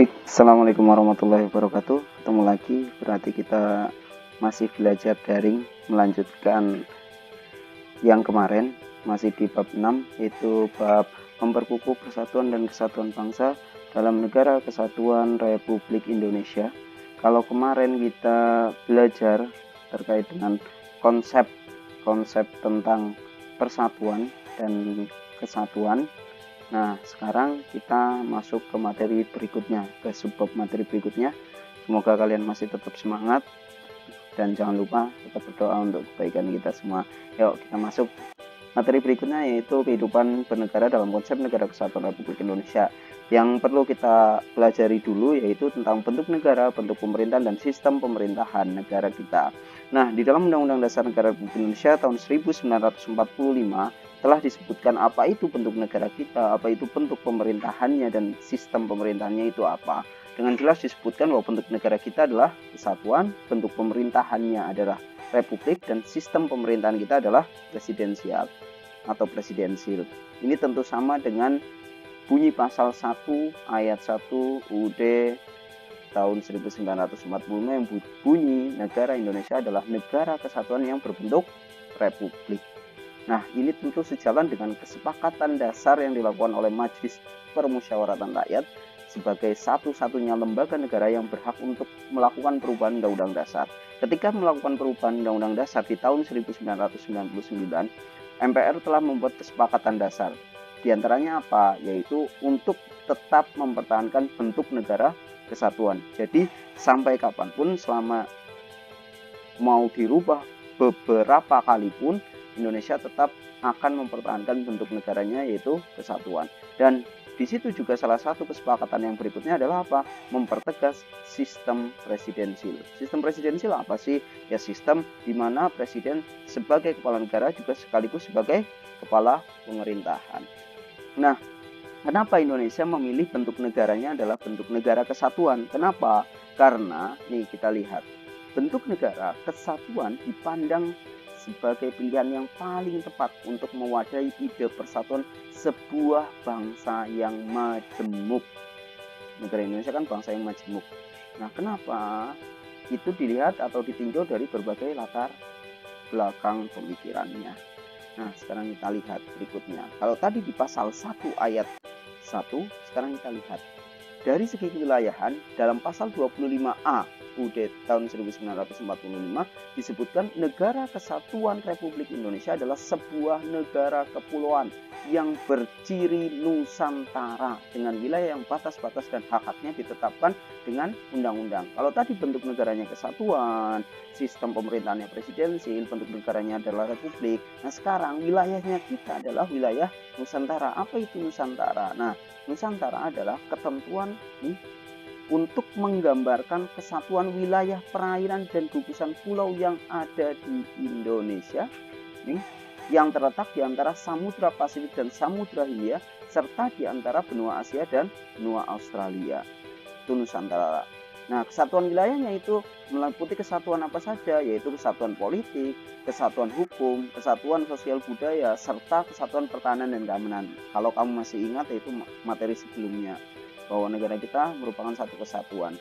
Baik, Assalamualaikum warahmatullahi wabarakatuh. Ketemu lagi, berarti kita masih belajar daring, melanjutkan yang kemarin, masih di bab 6, yaitu bab memperkukuh persatuan dan kesatuan bangsa dalam negara kesatuan Republik Indonesia. Kalau kemarin kita belajar terkait dengan konsep tentang persatuan dan kesatuan. Nah, sekarang kita masuk ke materi berikutnya, ke subbab materi berikutnya. Semoga kalian masih tetap semangat dan jangan lupa tetap berdoa untuk kebaikan kita semua. Yuk, kita masuk materi berikutnya, yaitu kehidupan bernegara dalam konsep negara kesatuan Republik Indonesia. Yang perlu kita pelajari dulu yaitu tentang bentuk negara, bentuk pemerintahan, dan sistem pemerintahan negara kita. Nah, di dalam Undang-Undang Dasar Negara Republik Indonesia tahun 1945 telah disebutkan apa itu bentuk negara kita, apa itu bentuk pemerintahannya, dan sistem pemerintahannya itu apa. Dengan jelas disebutkan bahwa bentuk negara kita adalah kesatuan, bentuk pemerintahannya adalah republik, dan sistem pemerintahan kita adalah presidensial atau presidensil. Ini tentu sama dengan bunyi pasal 1 ayat 1 UUD tahun 1945 yang bunyi negara Indonesia adalah negara kesatuan yang berbentuk republik. Nah, ini tentu sejalan dengan kesepakatan dasar yang dilakukan oleh Majelis Permusyawaratan Rakyat sebagai satu-satunya lembaga negara yang berhak untuk melakukan perubahan Undang-Undang Dasar. Ketika melakukan perubahan Undang-Undang Dasar di tahun 1999, MPR telah membuat kesepakatan dasar. Di antaranya apa? Yaitu untuk tetap mempertahankan bentuk negara kesatuan. Jadi, sampai kapanpun, selama mau dirubah beberapa kali pun, Indonesia tetap akan mempertahankan bentuk negaranya, yaitu kesatuan. Dan di situ juga salah satu kesepakatan yang berikutnya adalah apa? Mempertegas sistem presidensil. Sistem presidensil apa sih? Ya, sistem di mana presiden sebagai kepala negara juga sekaligus sebagai kepala pemerintahan. Nah, kenapa Indonesia memilih bentuk negaranya adalah bentuk negara kesatuan? Kenapa? Karena nih kita lihat, bentuk negara kesatuan dipandang sebagai pilihan yang paling tepat untuk mewadahi ide persatuan sebuah bangsa yang majemuk. Negara Indonesia kan bangsa yang majemuk. Nah, kenapa? Itu dilihat atau ditinjau dari berbagai latar belakang pemikirannya. Nah, sekarang kita lihat berikutnya. Kalau tadi di pasal 1 ayat 1, sekarang kita lihat dari segi kewilayahan dalam pasal 25A UUD tahun 1945 disebutkan negara kesatuan Republik Indonesia adalah sebuah negara kepulauan yang berciri Nusantara dengan wilayah yang batas-batas dan hak-haknya ditetapkan dengan undang-undang. Kalau tadi bentuk negaranya kesatuan, sistem pemerintahannya presidensil, bentuk negaranya adalah republik. Nah, sekarang wilayahnya kita adalah wilayah Nusantara. Apa itu Nusantara? Nah, Nusantara adalah ketentuan untuk menggambarkan kesatuan wilayah perairan dan gugusan pulau yang ada di Indonesia yang terletak di antara Samudra Pasifik dan Samudra Hindia serta di antara benua Asia dan benua Australia. Itu Nusantara. Nah, kesatuan wilayahnya itu meliputi kesatuan apa saja, yaitu kesatuan politik, kesatuan hukum, kesatuan sosial budaya, serta kesatuan pertahanan dan keamanan. Kalau kamu masih ingat, yaitu materi sebelumnya, bahwa negara kita merupakan satu kesatuan.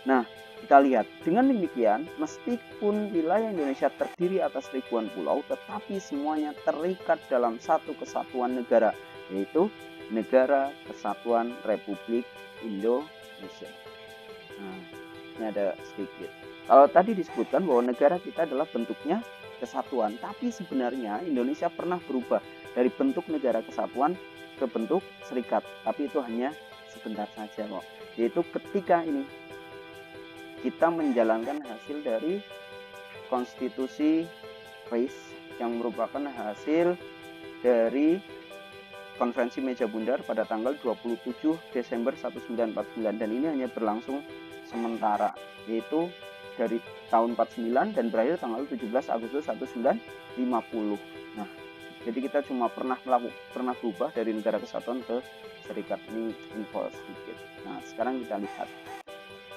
Nah, kita lihat, dengan demikian, meskipun wilayah Indonesia terdiri atas ribuan pulau, tetapi semuanya terikat dalam satu kesatuan negara, yaitu Negara Kesatuan Republik Indonesia. Nah, ini ada sedikit. Kalau tadi disebutkan bahwa negara kita adalah bentuknya kesatuan, tapi sebenarnya Indonesia pernah berubah dari bentuk negara kesatuan ke bentuk serikat, tapi itu hanya sebentar saja kok, yaitu ketika ini kita menjalankan hasil dari konstitusi Paris yang merupakan hasil dari konferensi meja bundar pada tanggal 27 Desember 1949, dan ini hanya berlangsung sementara, yaitu dari tahun 49 dan berakhir tanggal 17 Agustus 1950. Nah, jadi kita cuma pernah berubah dari negara kesatuan ke serikat. Ini info sedikit. Nah, sekarang kita lihat.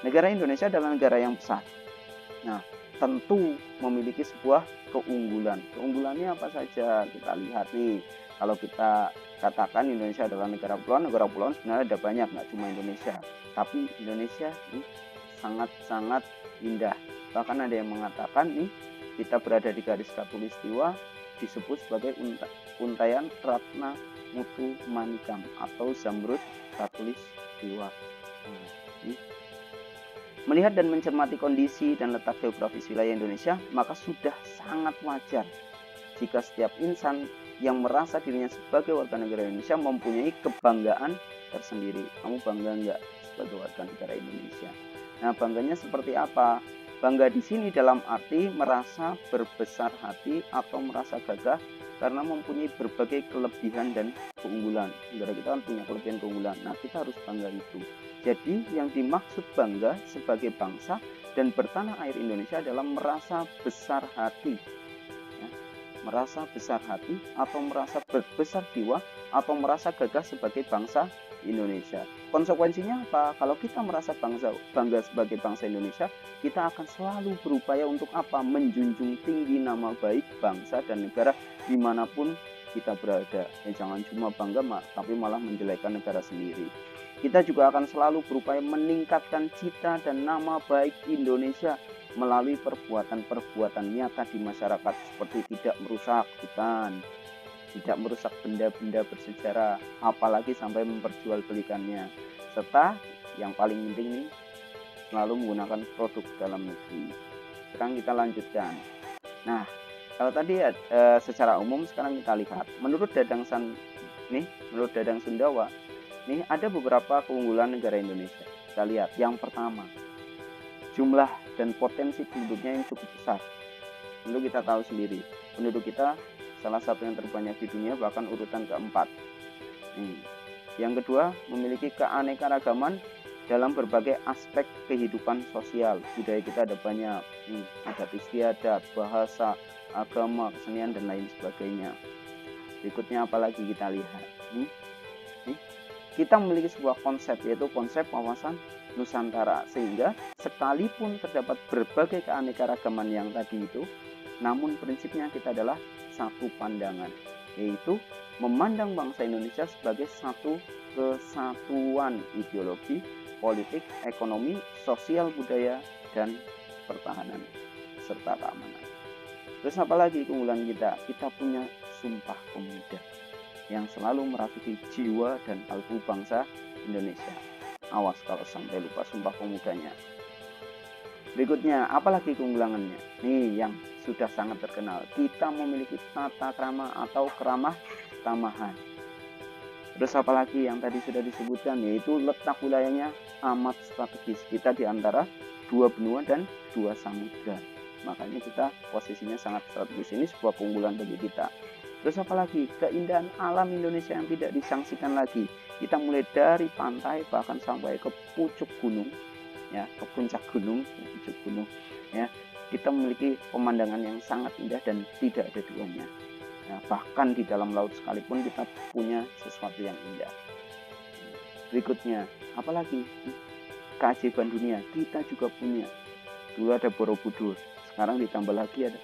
Negara Indonesia adalah negara yang besar. Nah, tentu memiliki sebuah keunggulan. Keunggulannya apa saja? Kita lihat nih. Kalau kita katakan Indonesia adalah negara kepulauan sebenarnya ada banyak, nggak cuma Indonesia, tapi Indonesia ini sangat-sangat indah. Bahkan ada yang mengatakan nih, kita berada di garis khatulistiwa, disebut sebagai Untaian Ratna Mutu Manikam atau Zamrud Khatulistiwa. Melihat dan mencermati kondisi dan letak geografis wilayah Indonesia, maka sudah sangat wajar jika setiap insan yang merasa dirinya sebagai warga negara Indonesia mempunyai kebanggaan tersendiri. Kamu bangga nggak sebagai warga negara Indonesia? Nah, bangganya seperti apa? Bangga di sini dalam arti merasa berbesar hati atau merasa gagah karena mempunyai berbagai kelebihan dan keunggulan. Negara kita kan punya kelebihan keunggulan. Nah, kita harus bangga itu. Jadi yang dimaksud bangga sebagai bangsa dan bertanah air Indonesia adalah merasa besar hati, ya, merasa besar hati atau merasa berbesar jiwa atau merasa gagah sebagai bangsa Indonesia. Konsekuensinya apa? Kalau kita merasa bangga sebagai bangsa Indonesia, kita akan selalu berupaya untuk apa? Menjunjung tinggi nama baik bangsa dan negara dimanapun kita berada. Jangan cuma bangga tapi malah menjelekkan negara sendiri. Kita juga akan selalu berupaya meningkatkan cita dan nama baik Indonesia melalui perbuatan-perbuatan nyata di masyarakat, seperti tidak merusak hutan, tidak merusak benda-benda bersejarah, apalagi sampai memperjualbelikannya, serta yang paling penting nih, selalu menggunakan produk dalam negeri. Sekarang kita lanjutkan. Nah, kalau tadi secara umum, sekarang kita lihat menurut Dadang Sundawa nih, ada beberapa keunggulan negara Indonesia. Kita lihat yang pertama, jumlah dan potensi penduduknya yang cukup besar. Tentu kita tahu sendiri, penduduk kita salah satu yang terbanyak di dunia, bahkan urutan keempat. Yang kedua, memiliki keanekaragaman dalam berbagai aspek kehidupan sosial. Budaya kita ada banyak, adat istiadat, bahasa, agama, kesenian, dan lain sebagainya. Berikutnya apalagi kita lihat, kita memiliki sebuah konsep, yaitu konsep wawasan Nusantara, sehingga sekalipun terdapat berbagai keanekaragaman yang tadi itu, namun prinsipnya kita adalah satu pandangan, yaitu memandang bangsa Indonesia sebagai satu kesatuan ideologi, politik, ekonomi, sosial, budaya, dan pertahanan serta keamanan. Terus apalagi keunggulan kita? Kita punya Sumpah Pemuda yang selalu merasuki jiwa dan kalbu bangsa Indonesia. Awas kalau sampai lupa Sumpah Pemudanya. Berikutnya, apalagi keunggulannya? Nih yang sudah sangat terkenal. Kita memiliki tata krama atau keramah tamahan. Terus apalagi yang tadi sudah disebutkan, yaitu letak wilayahnya amat strategis. Kita di antara dua benua dan dua samudra. Makanya kita posisinya sangat strategis. Ini sebuah keunggulan bagi kita. Terus apalagi? Keindahan alam Indonesia yang tidak disangsikan lagi. Kita mulai dari pantai bahkan sampai ke pucuk gunung, ya, ke puncak gunung, pucuk gunung, ya. Kita memiliki pemandangan yang sangat indah dan tidak ada duanya. Nah, bahkan di dalam laut sekalipun kita punya sesuatu yang indah. Berikutnya, apalagi? Keajaiban dunia kita juga punya. Dulu ada Borobudur, sekarang ditambah lagi ada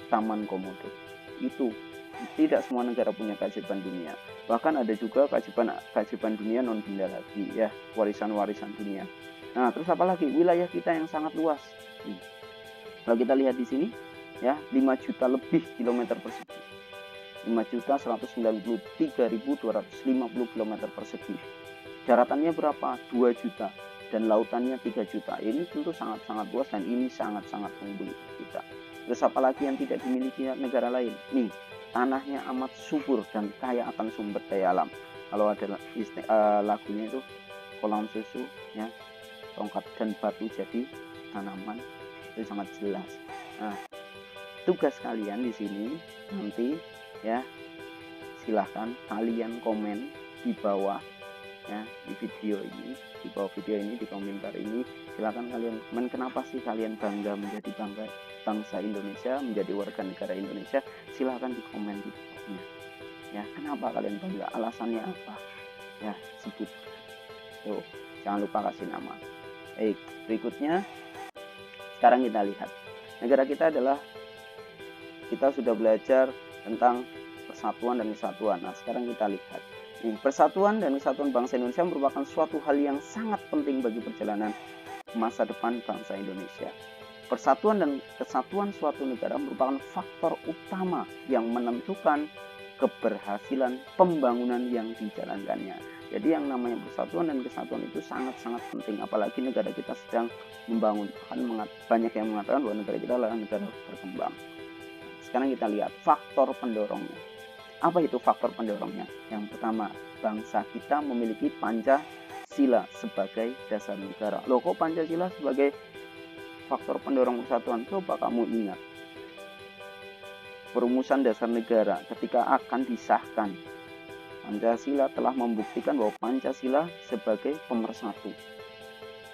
Taman Komodo. Itu tidak semua negara punya keajaiban dunia. Bahkan ada juga keajaiban dunia non benda lagi, ya, warisan-warisan dunia. Nah, terus apalagi? Wilayah kita yang sangat luas. Kalau kita lihat di sini, ya, 5 juta lebih kilometer persegi. 5.193.250 km persegi. Daratannya berapa? 2 juta. Dan lautannya 3 juta. Ini tentu sangat-sangat luas dan ini sangat-sangat unggul kita. Terus apalagi yang tidak dimiliki negara lain? Nih, tanahnya amat subur dan kaya akan sumber daya alam. Kalau ada lagunya itu kolam susu, ya, tongkat dan batu jadi tanaman, itu sangat jelas. Nah, tugas kalian di sini nanti, ya, silahkan kalian komen di bawah, ya, di video ini, di bawah video ini, di komentar ini, silahkan kalian komen kenapa sih kalian bangga menjadi bangsa Indonesia, menjadi warga negara Indonesia. Silahkan di komen di bawahnya, ya, kenapa kalian bangga, alasannya apa, ya, sebut. Tuh, jangan lupa kasih nama. Baik, berikutnya sekarang kita lihat negara kita adalah, kita sudah belajar tentang persatuan dan kesatuan. Nah, sekarang kita lihat. Persatuan dan kesatuan bangsa Indonesia merupakan suatu hal yang sangat penting bagi perjalanan masa depan bangsa Indonesia. Persatuan dan kesatuan suatu negara merupakan faktor utama yang menentukan keberhasilan pembangunan yang dijalankannya. Jadi yang namanya persatuan dan kesatuan itu sangat-sangat penting, apalagi negara kita sedang membangun. Bahkan banyak yang mengatakan bahwa negara kita adalah negara berkembang. Sekarang kita lihat faktor pendorongnya. Apa itu faktor pendorongnya? Yang pertama, bangsa kita memiliki Pancasila sebagai dasar negara. Loh, kok Pancasila sebagai faktor pendorong persatuan? Coba kamu ingat perumusan dasar negara ketika akan disahkan. Pancasila telah membuktikan bahwa Pancasila sebagai pemersatu.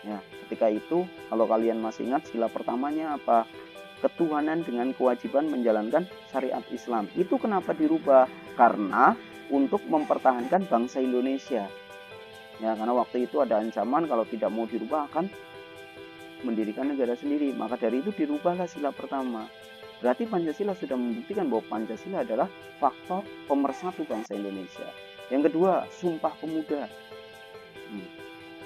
Ya, ketika itu kalau kalian masih ingat, sila pertamanya apa? Ketuhanan dengan kewajiban menjalankan syariat Islam. Itu kenapa dirubah? Karena untuk mempertahankan bangsa Indonesia. Ya, karena waktu itu ada ancaman kalau tidak mau dirubah akan mendirikan negara sendiri. Maka dari itu dirubahlah sila pertama. Berarti Pancasila sudah membuktikan bahwa Pancasila adalah faktor pemersatu bangsa Indonesia. Yang kedua, Sumpah Pemuda.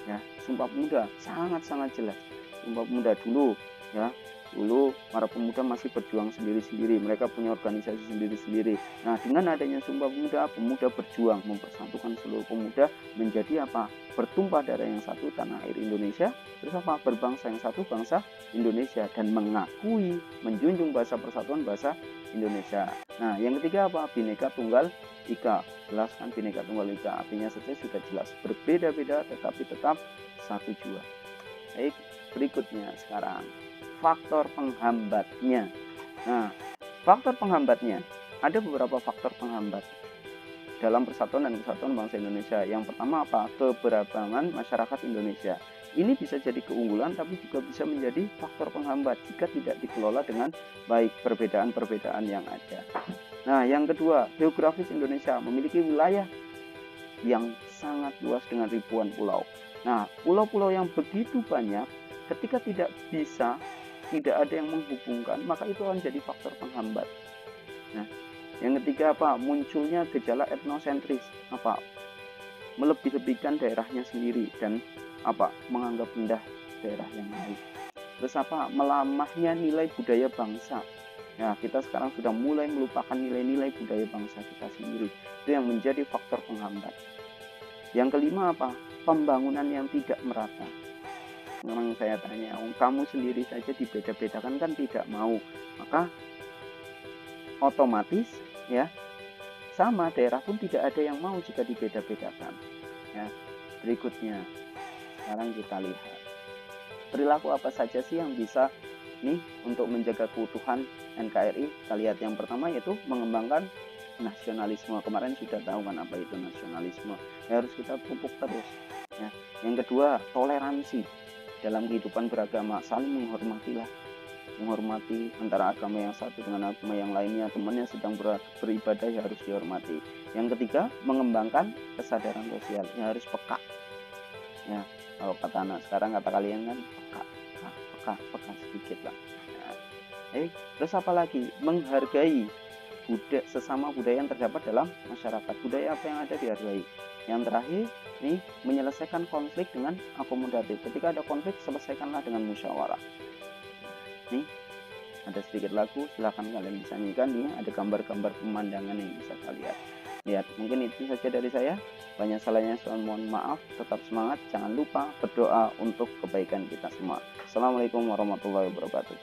Ya, Sumpah Pemuda sangat-sangat jelas. Sumpah Pemuda dulu, ya, dulu para pemuda masih berjuang sendiri-sendiri, mereka punya organisasi sendiri-sendiri. Nah, dengan adanya Sumpah Pemuda, pemuda berjuang mempersatukan seluruh pemuda menjadi apa? Bertumpah darah yang satu, tanah air Indonesia. Terus apa? Berbangsa yang satu, bangsa Indonesia, dan mengakui, menjunjung bahasa persatuan bahasa Indonesia. Nah, yang ketiga apa? Bhinneka Tunggal Ika. Jelas kan, Bhinneka Tunggal Ika artinya saja sudah jelas, berbeda-beda tetapi tetap satu jua. Baik, berikutnya sekarang faktor penghambatnya. Nah, faktor penghambatnya, ada beberapa faktor penghambat dalam persatuan dan kesatuan bangsa Indonesia. Yang pertama apa? Keberagaman masyarakat Indonesia. Ini bisa jadi keunggulan tapi juga bisa menjadi faktor penghambat jika tidak dikelola dengan baik perbedaan-perbedaan yang ada. Nah, yang kedua, geografis Indonesia memiliki wilayah yang sangat luas dengan ribuan pulau. Nah, pulau-pulau yang begitu banyak ketika tidak ada yang menghubungkan, maka itu akan jadi faktor penghambat. Nah, yang ketiga apa? Munculnya gejala etnosentris. Apa? Melebih-lebihkan daerahnya sendiri dan apa? Menganggap rendah daerah yang lain. Terus apa? Melamahnya nilai budaya bangsa. Ya, kita sekarang sudah mulai melupakan nilai-nilai budaya bangsa kita sendiri. Itu yang menjadi faktor penghambat. Yang kelima apa? Pembangunan yang tidak merata. Memang saya tanya, kamu sendiri saja dibeda-bedakan kan tidak mau, maka otomatis ya sama daerah pun tidak ada yang mau jika dibeda-bedakan. Ya, berikutnya sekarang kita lihat perilaku apa saja sih yang bisa nih untuk menjaga keutuhan NKRI. Kita lihat yang pertama yaitu mengembangkan nasionalisme. Kemarin sudah tahu kan apa itu nasionalisme, ya, harus kita pupuk terus ya. Yang kedua, toleransi dalam kehidupan beragama, saling menghormati antara agama yang satu dengan agama yang lainnya. Temannya sedang beribadah ya harus dihormati. Yang ketiga, mengembangkan kesadaran sosial, ya harus peka ya. Kalau kata anak sekarang, kata kalian kan peka sedikit lah ya. Terus apa lagi? Menghargai sesama budaya yang terdapat dalam masyarakat. Budaya apa yang ada dihargai. Yang terakhir nih, menyelesaikan konflik dengan akomodatif. Ketika ada konflik, selesaikanlah dengan musyawarah. Nih ada sedikit lagu, silahkan kalian bisa nyanyikan. Nih ada gambar-gambar pemandangan yang bisa kalian lihat. Mungkin itu saja dari saya. Banyak salahnya, mohon maaf. Tetap semangat, jangan lupa berdoa untuk kebaikan kita semua. Assalamualaikum warahmatullahi wabarakatuh.